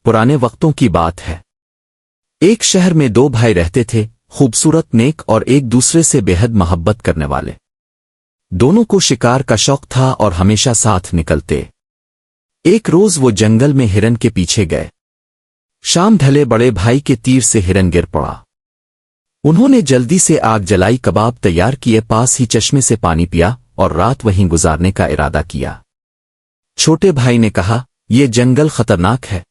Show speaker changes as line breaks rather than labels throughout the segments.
पुराने वक्तों की बात है। एक शहर में दो भाई रहते थे, खूबसूरत, नेक और एक दूसरे से बेहद मोहब्बत करने वाले। दोनों को शिकार का शौक था और हमेशा साथ निकलते। एक रोज वो जंगल में हिरन के पीछे गए। शाम ढले बड़े भाई के तीर से हिरन गिर पड़ा। उन्होंने जल्दी से आग जलाई, कबाब तैयार किए, पास ही चश्मे से पानी पिया और रात वहीं गुजारने का इरादा किया। छोटे भाई ने कहा, ये जंगल खतरनाक है,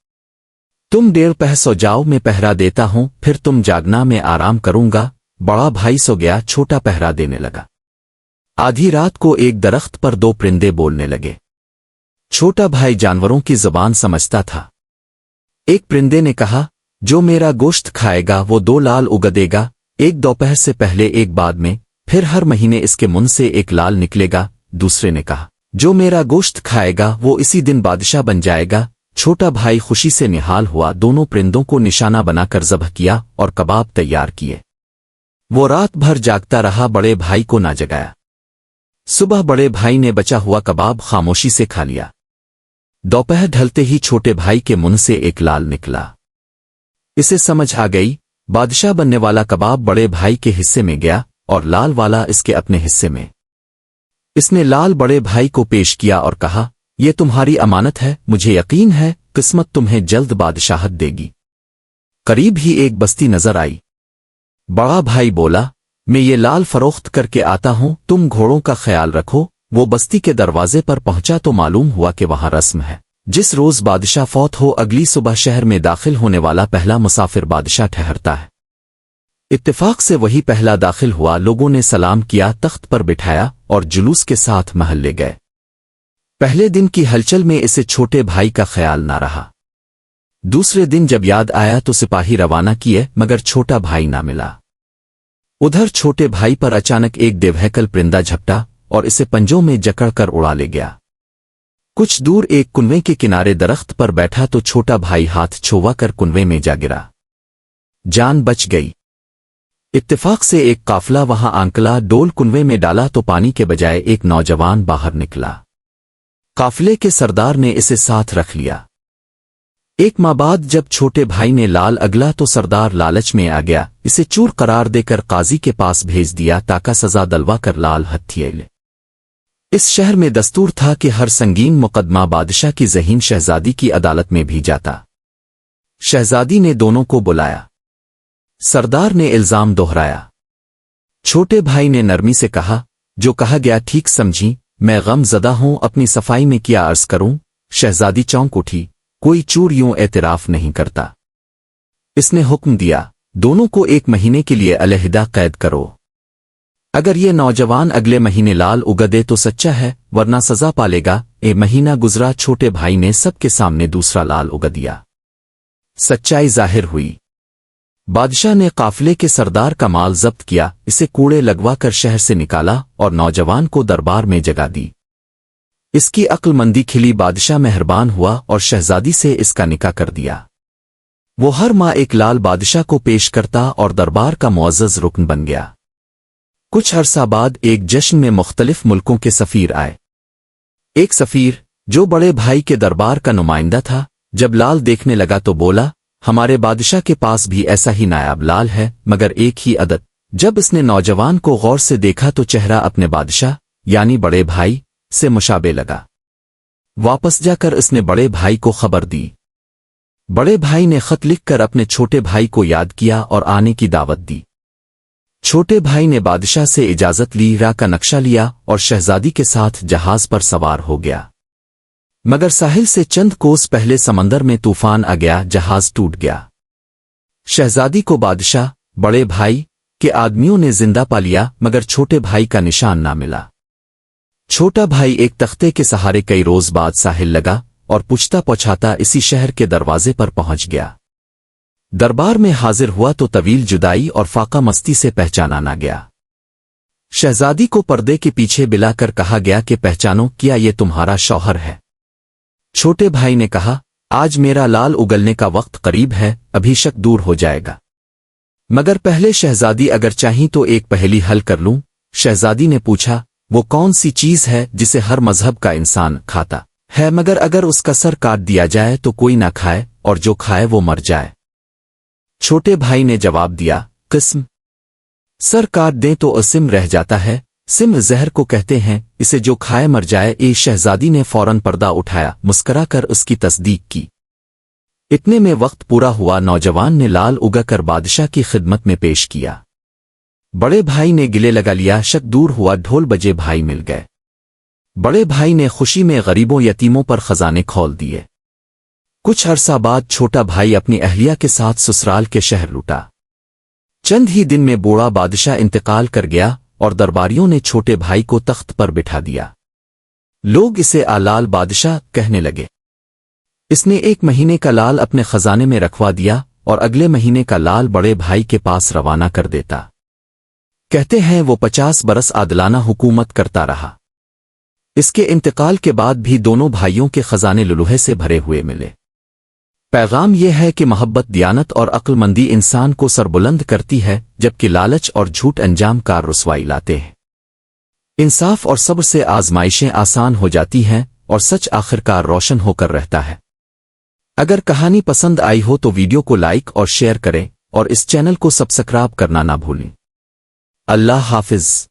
तुम देर पहर सो जाओ, मैं पहरा देता हूं, फिर तुम जागना, मैं आराम करूंगा। बड़ा भाई सो गया, छोटा पहरा देने लगा। आधी रात को एक दरख्त पर दो परिंदे बोलने लगे। छोटा भाई जानवरों की जुबान समझता था। एक परिंदे ने कहा, जो मेरा गोश्त खाएगा वो दो लाल उगदेगा, एक दोपहर से पहले एक बाद में, फिर हर महीने इसके मुंह से एक लाल निकलेगा। दूसरे ने कहा, जो मेरा गोश्त खाएगा वो इसी दिन बादशाह बन जाएगा। छोटा भाई खुशी से निहाल हुआ, दोनों परिंदों को निशाना बनाकर ज़ब्ह किया और कबाब तैयार किए। वो रात भर जागता रहा, बड़े भाई को ना जगाया। सुबह बड़े भाई ने बचा हुआ कबाब खामोशी से खा लिया। दोपहर ढलते ही छोटे भाई के मुंह से एक लाल निकला। इसे समझ आ गई, बादशाह बनने वाला कबाब बड़े भाई के हिस्से में गया और लाल वाला इसके अपने हिस्से में। इसने लाल बड़े भाई को पेश किया और कहा, ये तुम्हारी अमानत है, मुझे यकीन है किस्मत तुम्हें जल्द बादशाहत देगी। करीब ही एक बस्ती नजर आई। बड़ा भाई बोला, मैं ये लाल फरोख्त करके आता हूं, तुम घोड़ों का ख्याल रखो। वो बस्ती के दरवाजे पर पहुंचा तो मालूम हुआ कि वहां रस्म है, जिस रोज बादशाह फौत हो अगली सुबह शहर में दाखिल होने वाला पहला मुसाफिर बादशाह ठहरता है। इत्तेफाक से वही पहला दाखिल हुआ। लोगों ने सलाम किया, तख्त पर बिठाया और जुलूस के साथ महल ले गए। पहले दिन की हलचल में इसे छोटे भाई का ख्याल ना रहा। दूसरे दिन जब याद आया तो सिपाही रवाना किए, मगर छोटा भाई ना मिला। उधर छोटे भाई पर अचानक एक देवहैकल परिंदा झपटा और इसे पंजों में जकड़कर उड़ा ले गया। कुछ दूर एक कुनवे के किनारे दरख्त पर बैठा तो छोटा भाई हाथ छुआ कर कुनवे में जा गिरा। जान बच गई। इत्तेफाक से एक काफिला वहां आंकला, डोल कुनवे में डाला तो पानी के बजाय एक नौजवान बाहर निकला। काफिले के सरदार ने इसे साथ रख लिया। एक माह बाद जब छोटे भाई ने लाल अगला तो सरदार लालच में आ गया, इसे चूर करार देकर काजी के पास भेज दिया ताकि सजा दलवा कर लाल हथिये ले। इस शहर में दस्तूर था कि हर संगीन मुकदमा बादशाह की ज़हीन शहजादी की अदालत में भी जाता। शहजादी ने दोनों को बुलाया। सरदार ने इल्जाम दोहराया। छोटे भाई ने नरमी से कहा, जो कहा गया ठीक समझी, मैं गम ज़दा हूं, अपनी सफाई में क्या अर्ज करूं। शहजादी चौंक उठी, कोई चूर यूं एतराफ नहीं करता। इसने हुक्म दिया, दोनों को 1 महीने के लिए अलहदा कैद करो। अगर ये नौजवान अगले महीने लाल उगदे तो सच्चा है, वरना सजा पालेगा। 1 महीना गुजरा, छोटे भाई ने सबके सामने दूसरा लाल उगा दिया। सच्चाई जाहिर हुई। बादशाह ने काफिले के सरदार का माल जब्त किया, इसे कूड़े लगवाकर शहर से निकाला और नौजवान को दरबार में जगा दी। इसकी अक्लमंदी खिली, बादशाह मेहरबान हुआ और शहजादी से इसका निकाह कर दिया। वो हर माह एक लाल बादशाह को पेश करता और दरबार का मुअज़्ज़ज़ रुकन बन गया। कुछ अरसा बाद एक जश्न में मुख्तलिफ मुल्कों के सफीर आए। एक सफीर, जो बड़े भाई के दरबार का नुमाइंदा था, जब लाल देखने लगा तो बोला, हमारे बादशाह के पास भी ऐसा ही नायाब लाल है, मगर एक ही अदद। जब इसने नौजवान को गौर से देखा तो चेहरा अपने बादशाह यानी बड़े भाई से मुशाबे लगा। वापस जाकर इसने बड़े भाई को खबर दी। बड़े भाई ने खत लिखकर अपने छोटे भाई को याद किया और आने की दावत दी। छोटे भाई ने बादशाह से इजाजत ली, राह का नक्शा लिया और शहजादी के साथ जहाज पर सवार हो गया। मगर साहिल से चंद कोस पहले समंदर में तूफान आ गया, जहाज टूट गया। शहजादी को बादशाह बड़े भाई के आदमियों ने जिंदा पा लिया, मगर छोटे भाई का निशान ना मिला। छोटा भाई एक तख्ते के सहारे कई रोज बाद साहिल लगा और पूछता पहुंचाता इसी शहर के दरवाजे पर पहुंच गया। दरबार में हाजिर हुआ तो तवील जुदाई और फाका मस्ती से पहचाना ना गया। शहजादी को पर्दे के पीछे बिलाकर कहा गया कि पहचानो, क्या ये तुम्हारा शौहर है। छोटे भाई ने कहा, आज मेरा लाल उगलने का वक्त करीब है, अभी शक दूर हो जाएगा। मगर पहले शहजादी अगर चाहीं तो एक पहेली हल कर लूं। शहजादी ने पूछा, वो कौन सी चीज है जिसे हर मजहब का इंसान खाता है, मगर अगर उसका सर काट दिया जाए तो कोई ना खाए, اور جو کھائے وہ مر جائے۔ چھوٹے بھائی نے جواب دیا، قسم سر کاٹ دیں تو اسم رہ جاتا ہے، سم زہر کو کہتے ہیں، اسے جو کھائے مر جائے۔ شہزادی نے فوراً پردہ اٹھایا، مسکرا کر اس کی تصدیق کی۔ اتنے میں وقت پورا ہوا، نوجوان نے لال اگا کر بادشاہ کی خدمت میں پیش کیا۔ بڑے بھائی نے گلے لگا لیا، شک دور ہوا، ڈھول بجے، بھائی مل گئے۔ بڑے بھائی نے خوشی میں غریبوں یتیموں پر خزانے کھول دیے۔ کچھ عرصہ بعد چھوٹا بھائی اپنی اہلیہ کے ساتھ سسرال کے شہر لوٹا۔ چند ہی دن میں بوڑھا بادشاہ انتقال کر گیا اور درباریوں نے چھوٹے بھائی کو تخت پر بٹھا دیا۔ لوگ اسے آلال بادشاہ کہنے لگے۔ اس نے 1 مہینے کا لال اپنے خزانے میں رکھوا دیا اور اگلے مہینے کا لال بڑے بھائی کے پاس روانہ کر دیتا۔ کہتے ہیں وہ 50 برس عادلانہ حکومت کرتا رہا۔ اس کے انتقال کے بعد بھی دونوں بھائیوں کے خزانے لولوہے سے بھرے ہوئے ملے۔ پیغام یہ ہے کہ محبت، دیانت اور عقل مندی انسان کو سربلند کرتی ہے، جبکہ لالچ اور جھوٹ انجام کار رسوائی لاتے ہیں۔ انصاف اور صبر سے آزمائشیں آسان ہو جاتی ہیں اور سچ آخرکار روشن ہو کر رہتا ہے۔ اگر کہانی پسند آئی ہو تو ویڈیو کو لائک اور شیئر کریں اور اس چینل کو سبسکرائب کرنا نہ بھولیں۔ اللہ حافظ۔